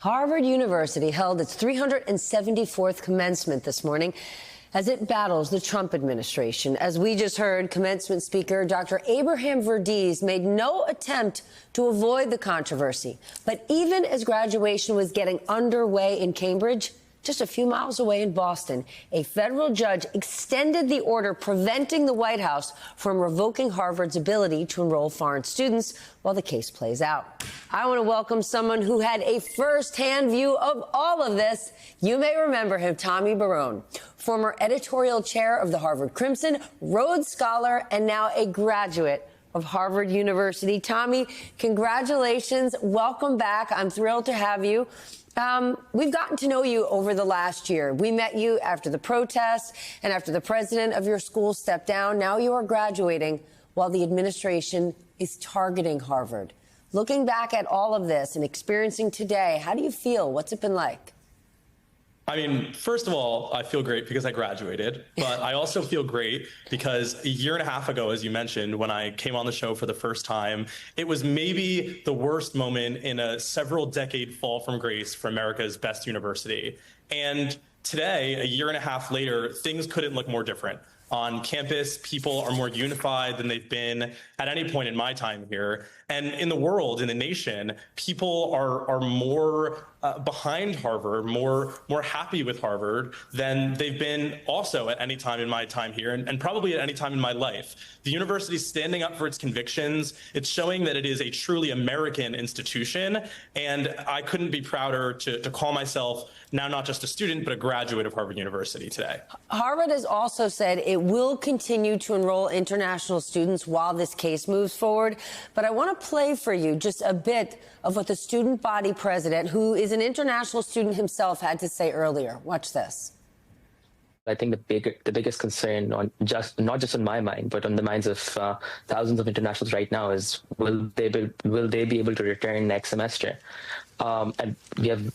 Harvard University held its 374th commencement this morning as it battles the Trump administration. As we just heard, commencement speaker Dr. Abraham Verghese made no attempt to avoid the controversy. But even as graduation was getting underway in Cambridge, just a few miles away in Boston, a federal judge extended the order preventing the White House from revoking Harvard's ability to enroll foreign students while the case plays out. I want to welcome someone who had a first-hand view of all of this. You may remember him, Tommy Barone, former editorial chair of the Harvard Crimson, Rhodes Scholar, and now a graduate of Harvard University. Tommy, congratulations. Welcome back. I'm thrilled to have you. We've gotten to know you over the last year. We met you after the protests and after the president of your school stepped down. Now you are graduating while the administration is targeting Harvard. Looking back at all of this and experiencing today, how do you feel? What's it been like? I mean, first of all, I feel great because I graduated, but I also feel great because a year and a half ago, as you mentioned, when I came on the show for the first time, it was maybe the worst moment in a several-decade fall from grace for America's best university. And today, a year and a half later, things couldn't look more different. On campus, people are more unified than they've been at any point in my time here. And in the world, in the nation, people are more behind Harvard, more happy with Harvard than they've been also at any time in my time here, and probably at any time in my life. The university is standing up for its convictions. It's showing that it is a truly American institution, and I couldn't be prouder to call myself now not just a student, but a graduate of Harvard University today. Harvard has also said it will continue to enroll international students while this case moves forward. But I want to play for you just a bit of what the student body president, who is an international student himself, had to say earlier. Watch this. I think the biggest concern, not just on my mind, but on the minds of thousands of internationals right now, is will they be able to return next semester? And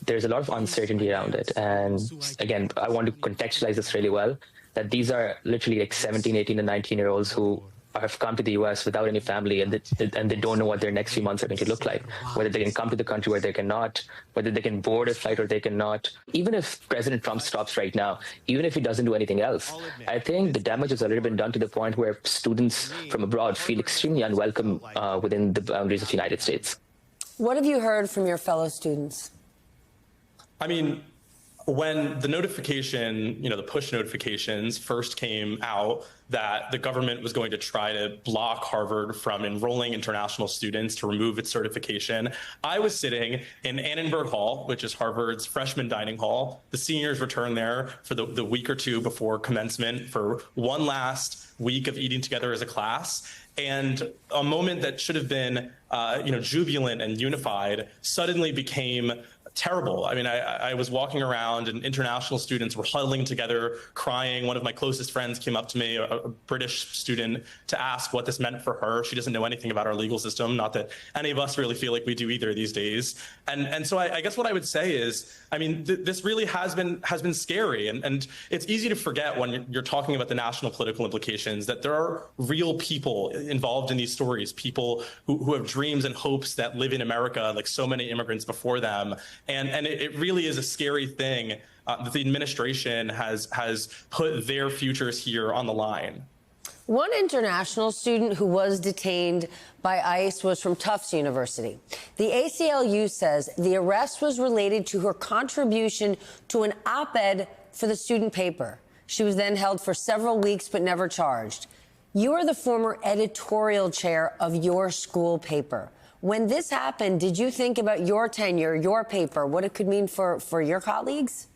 there's a lot of uncertainty around it. And again, I want to contextualize this really well, that these are literally like 17, 18, and 19-year-olds who have come to the U.S. without any family, and they don't know what their next few months are going to look like, whether they can come to the country where they cannot, whether they can board a flight or they cannot. Even if President Trump stops right now, even if he doesn't do anything else, I think the damage has already been done to the point where students from abroad feel extremely unwelcome within the boundaries of the United States. What have you heard from your fellow students? I mean, when the notification, the push notifications first came out that the government was going to try to block Harvard from enrolling international students to remove its certification, I was sitting in Annenberg Hall, which is Harvard's freshman dining hall. The seniors returned there for the week or two before commencement for one last week of eating together as a class. And a moment that should have been, jubilant and unified suddenly became terrible. I mean, I was walking around and international students were huddling together, crying. One of my closest friends came up to me, a British student, to ask what this meant for her. She doesn't know anything about our legal system, not that any of us really feel like we do either these days. And so I guess what I would say is, I mean, this really has been scary. And it's easy to forget when you're talking about the national political implications that there are real people involved in these stories, people who have dreams and hopes that live in America like so many immigrants before them. And it really is a scary thing that the administration has put their futures here on the line. One international student who was detained by ICE was from Tufts University. The ACLU says the arrest was related to her contribution to an op-ed for the student paper. She was then held for several weeks but never charged. You are the former editorial chair of your school paper. When this happened, did you think about your tenure, your paper, what it could mean for your colleagues?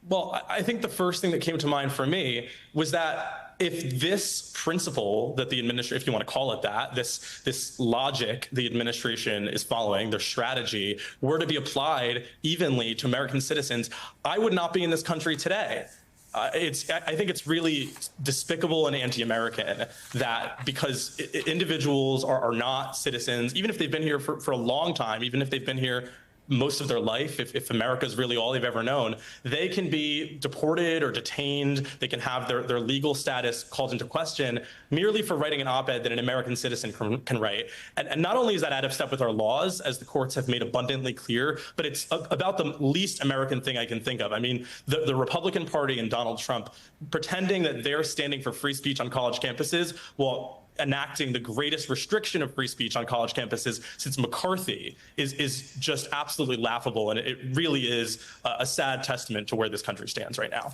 Well, I think the first thing that came to mind for me was that if this principle that the administration, if you want to call it that, this logic the administration is following, their strategy, were to be applied evenly to American citizens, I would not be in this country today. I think it's really despicable and anti-American that because individuals are not citizens, even if they've been here for a long time, even if they've been here most of their life, if America is really all they've ever known, they can be deported or detained. They can have their legal status called into question merely for writing an op-ed that an American citizen can write. And not only is that out of step with our laws, as the courts have made abundantly clear, but it's about the least American thing I can think of. I mean, the Republican Party and Donald Trump pretending that they're standing for free speech on college campuses while enacting the greatest restriction of free speech on college campuses since McCarthy is just absolutely laughable. And it really is a sad testament to where this country stands right now.